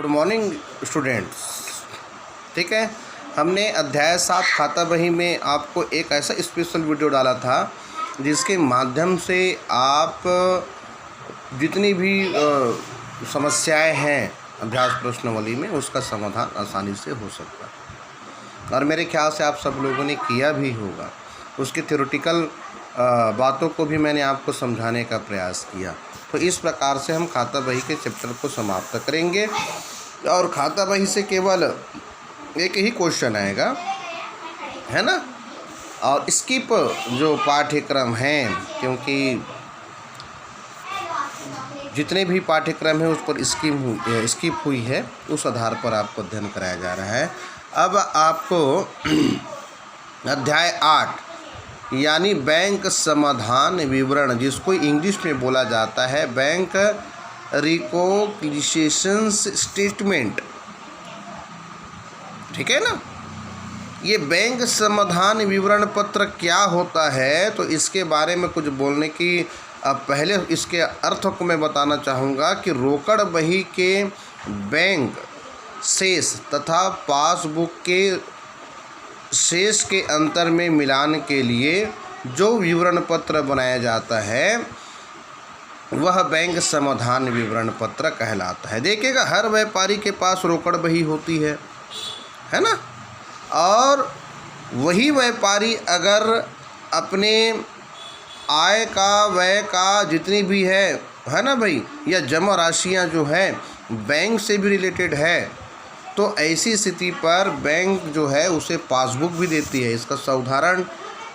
Good morning students. ठीक है, हमने अध्याय 7 खाता बही में आपको एक ऐसा स्पेशल वीडियो डाला था जिसके माध्यम से आप जितनी भी समस्याएं हैं अभ्यास प्रश्नावली में उसका समाधान आसानी से हो सकता है और मेरे ख्याल से आप सब लोगों ने किया भी होगा। उसकी थ्योरेटिकल बातों को भी मैंने आपको समझाने का प्रयास किया। तो इस प्रकार से हम खाता बही के चैप्टर को समाप्त करेंगे और खाता बही से केवल एक ही क्वेश्चन आएगा, है ना। और स्किप जो पाठ्यक्रम हैं, क्योंकि जितने भी पाठ्यक्रम हैं उस पर स्किप हुई है, उस आधार पर आपको अध्ययन कराया जा रहा है। अब आपको अध्याय 8 यानी बैंक समाधान विवरण, जिसको इंग्लिश में बोला जाता है बैंक रिकॉन्सिलिएशन स्टेटमेंट, ठीक है ना। ये बैंक समाधान विवरण पत्र क्या होता है, तो इसके बारे में कुछ बोलने की पहले इसके अर्थ को मैं बताना चाहूँगा कि रोकड़ बही के बैंक शेष तथा पासबुक के शेष के अंतर में मिलान के लिए जो विवरण पत्र बनाया जाता है वह बैंक समाधान विवरण पत्र कहलाता है। देखिएगा, हर व्यापारी के पास रोकड़ बही होती है ना। और वही व्यापारी अगर अपने आय का, व्यय का जितनी भी है ना भाई, या जमा राशियां जो है बैंक से भी रिलेटेड है, तो ऐसी स्थिति पर बैंक जो है उसे पासबुक भी देती है। इसका उदाहरण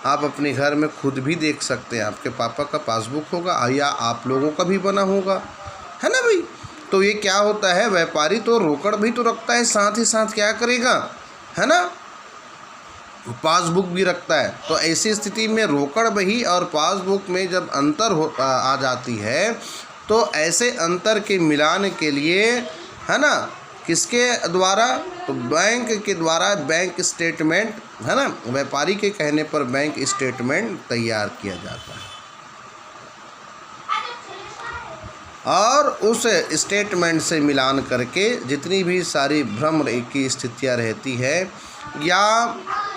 आप अपने घर में खुद भी देख सकते हैं। आपके पापा का पासबुक होगा या आप लोगों का भी बना होगा, है ना भाई। तो ये क्या होता है, व्यापारी तो रोकड़ भी तो रखता है, साथ ही साथ क्या करेगा, है ना, पासबुक भी रखता है। तो ऐसी स्थिति में रोकड़ बही और पासबुक में जब अंतर आ जाती है, तो ऐसे अंतर के मिलान के लिए, है ना, किसके द्वारा, तो बैंक के द्वारा बैंक स्टेटमेंट, है ना, व्यापारी के कहने पर बैंक स्टेटमेंट तैयार किया जाता है। और उस स्टेटमेंट से मिलान करके जितनी भी सारी भ्रम की स्थितियां रहती है या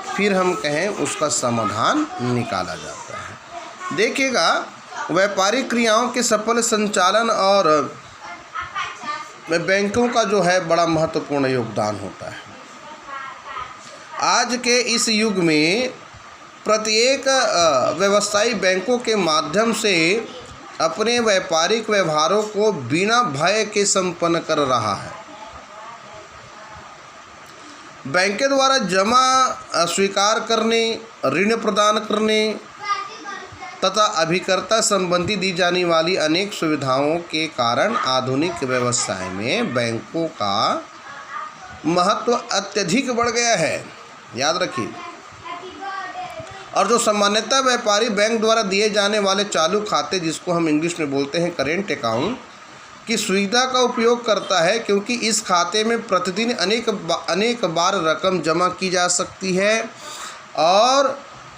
फिर हम कहें उसका समाधान निकाला जाता है। देखिएगा, व्यापारिक क्रियाओं के सफल संचालन और बैंकों का जो है बड़ा महत्वपूर्ण योगदान होता है। आज के इस युग में प्रत्येक व्यवसायी बैंकों के माध्यम से अपने व्यापारिक व्यवहारों को बिना भय के संपन्न कर रहा है। बैंक के द्वारा जमा स्वीकार करने, ऋण प्रदान करने तथा अभिकर्ता संबंधी दी जाने वाली अनेक सुविधाओं के कारण आधुनिक व्यवसाय में बैंकों का महत्व अत्यधिक बढ़ गया है, याद रखिए। और जो सामान्यतः व्यापारी बैंक द्वारा दिए जाने वाले चालू खाते, जिसको हम इंग्लिश में बोलते हैं करेंट अकाउंट, की सुविधा का उपयोग करता है, क्योंकि इस खाते में प्रतिदिन अनेक बार रकम जमा की जा सकती है और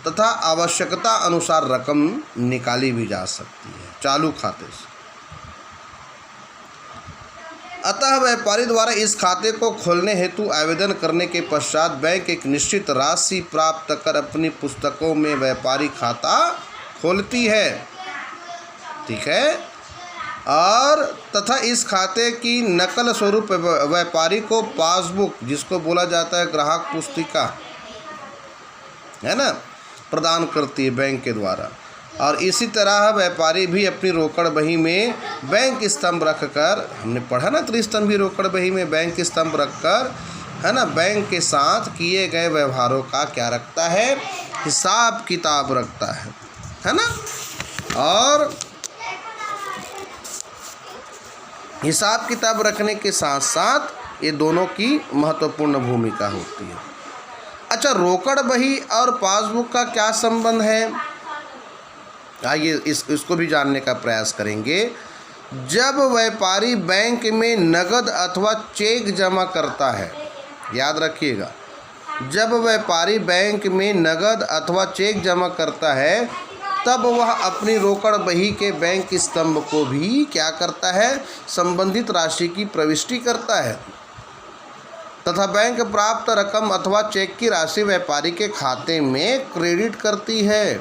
तथा आवश्यकता अनुसार रकम निकाली भी जा सकती है चालू खाते से। अतः व्यापारी द्वारा इस खाते को खोलने हेतु आवेदन करने के पश्चात बैंक एक निश्चित राशि प्राप्त कर अपनी पुस्तकों में व्यापारी खाता खोलती है, ठीक है। और तथा इस खाते की नकल स्वरूप व्यापारी को पासबुक, जिसको बोला जाता है ग्राहक पुस्तिका, है ना, प्रदान करती है बैंक के द्वारा। और इसी तरह व्यापारी भी अपनी रोकड़ बही में बैंक स्तंभ रखकर, हमने पढ़ा ना, त्रिस्तंभी रोकड़ बही में बैंक स्तंभ रखकर, है ना, बैंक के साथ किए गए व्यवहारों का क्या रखता है, हिसाब किताब रखता है ना। और हिसाब किताब रखने के साथ साथ ये दोनों की महत्वपूर्ण भूमिका होती है। अच्छा, रोकड़ बही और पासबुक का क्या संबंध है, आइए इसको भी जानने का प्रयास करेंगे। जब व्यापारी बैंक में नगद अथवा चेक जमा करता है, याद रखिएगा, जब व्यापारी बैंक में नगद अथवा चेक जमा करता है, तब वह अपनी रोकड़ बही के बैंक स्तंभ को भी क्या करता है, संबंधित राशि की प्रविष्टि करता है। तथा बैंक प्राप्त रकम अथवा चेक की राशि व्यापारी के खाते में क्रेडिट करती है।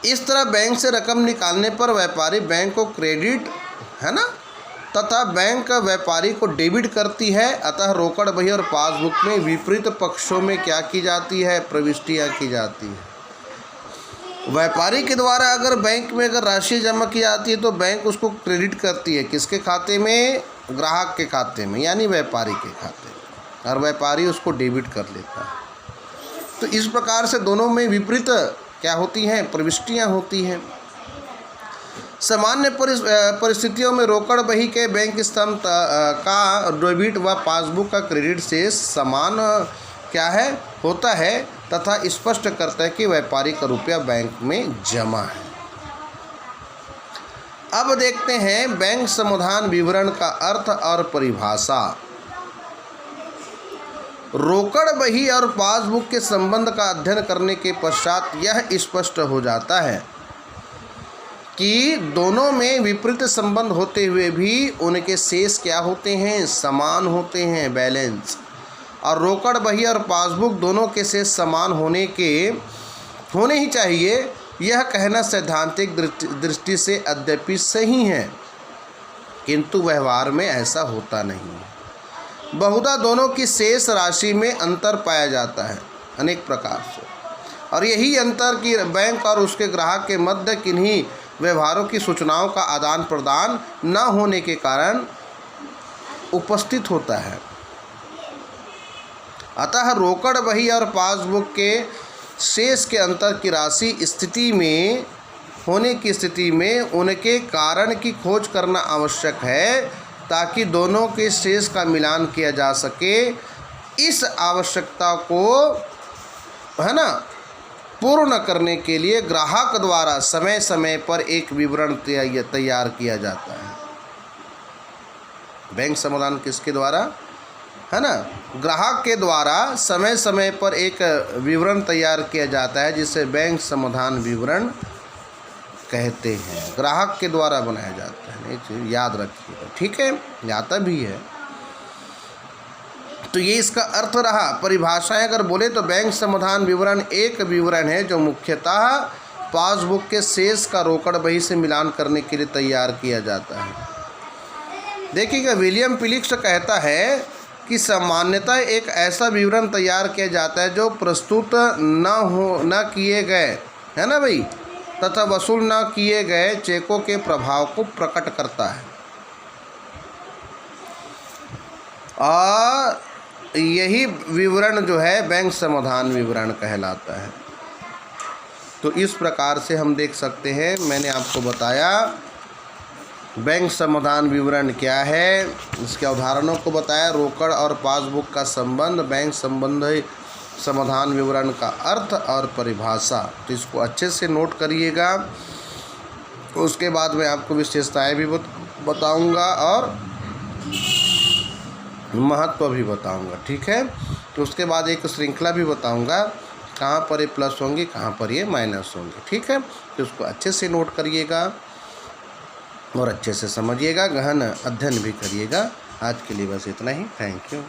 इस तरह बैंक से रकम निकालने पर व्यापारी बैंक को क्रेडिट, है ना, तथा बैंक व्यापारी को डेबिट करती है। अतः रोकड़ बही और पासबुक में विपरीत पक्षों में क्या की जाती है, प्रविष्टियाँ की जाती है। व्यापारी के द्वारा अगर बैंक में अगर राशि जमा की जाती है तो बैंक उसको क्रेडिट करती है, किसके खाते में, ग्राहक के खाते में, यानी व्यापारी के खाते में, और व्यापारी उसको डेबिट कर लेता है। तो इस प्रकार से दोनों में विपरीत क्या होती हैं, प्रविष्टियाँ होती हैं। सामान्य परिस्थितियों में रोकड़ बही के बैंक स्तंभ का डेबिट व पासबुक का क्रेडिट से समान क्या है, होता है तथा स्पष्ट करता है कि व्यापारी का रुपया बैंक में जमा है। अब देखते हैं बैंक समाधान विवरण का अर्थ और परिभाषा। रोकड़ बही और पासबुक के संबंध का अध्ययन करने के पश्चात यह स्पष्ट हो जाता है कि दोनों में विपरीत संबंध होते हुए भी उनके शेष क्या होते हैं, समान होते हैं, बैलेंस। और रोकड़ बही और पासबुक दोनों के शेष समान होने ही चाहिए, यह कहना सैद्धांतिक दृष्टि से यद्यपि सही है, किंतु व्यवहार में ऐसा होता नहीं है। बहुधा दोनों की शेष राशि में अंतर पाया जाता है अनेक प्रकार से, और यही अंतर कि बैंक और उसके ग्राहक के मध्य किन्हीं व्यवहारों की सूचनाओं का आदान प्रदान न होने के कारण उपस्थित होता है। अतः रोकड़ बही और पासबुक के शेष के अंतर की राशि होने की स्थिति में उनके कारण की खोज करना आवश्यक है, ताकि दोनों के शेष का मिलान किया जा सके। इस आवश्यकता को, है ना, पूर्ण करने के लिए ग्राहक द्वारा समय समय पर एक विवरण तैयार किया जाता है। बैंक समाधान किसके द्वारा, है ना, ग्राहक के द्वारा समय समय पर एक विवरण तैयार किया जाता है, जिसे बैंक समाधान विवरण कहते हैं। ग्राहक के द्वारा बनाया जाता है, एक चीज़ याद रखिएगा, ठीक है, आता भी है। तो ये इसका अर्थ रहा। परिभाषाएं अगर बोले तो बैंक समाधान विवरण एक विवरण है जो मुख्यतः पासबुक के शेष का रोकड़ बही से मिलान करने के लिए तैयार किया जाता है। देखिएगा, विलियम फिलिप्स कहता है कि सामान्यतः एक ऐसा विवरण तैयार किया जाता है जो प्रस्तुत न किए गए, है ना भाई, तथा वसूल न किए गए चेकों के प्रभाव को प्रकट करता है, और यही विवरण जो है बैंक समाधान विवरण कहलाता है। तो इस प्रकार से हम देख सकते हैं, मैंने आपको बताया बैंक समाधान विवरण क्या है, इसके उदाहरणों को बताया, रोकड़ और पासबुक का संबंध, बैंक संबंधी समाधान विवरण का अर्थ और परिभाषा। तो इसको अच्छे से नोट करिएगा। उसके बाद मैं आपको विशेषताएं भी बताऊंगा और महत्व भी बताऊंगा, ठीक है। तो उसके बाद एक श्रृंखला भी बताऊंगा, कहाँ पर ये प्लस होंगी, कहाँ पर ये माइनस होंगी, ठीक है। तो उसको अच्छे से नोट करिएगा और अच्छे से समझिएगा, गहन अध्ययन भी करिएगा। आज के लिए बस इतना ही। Thank you.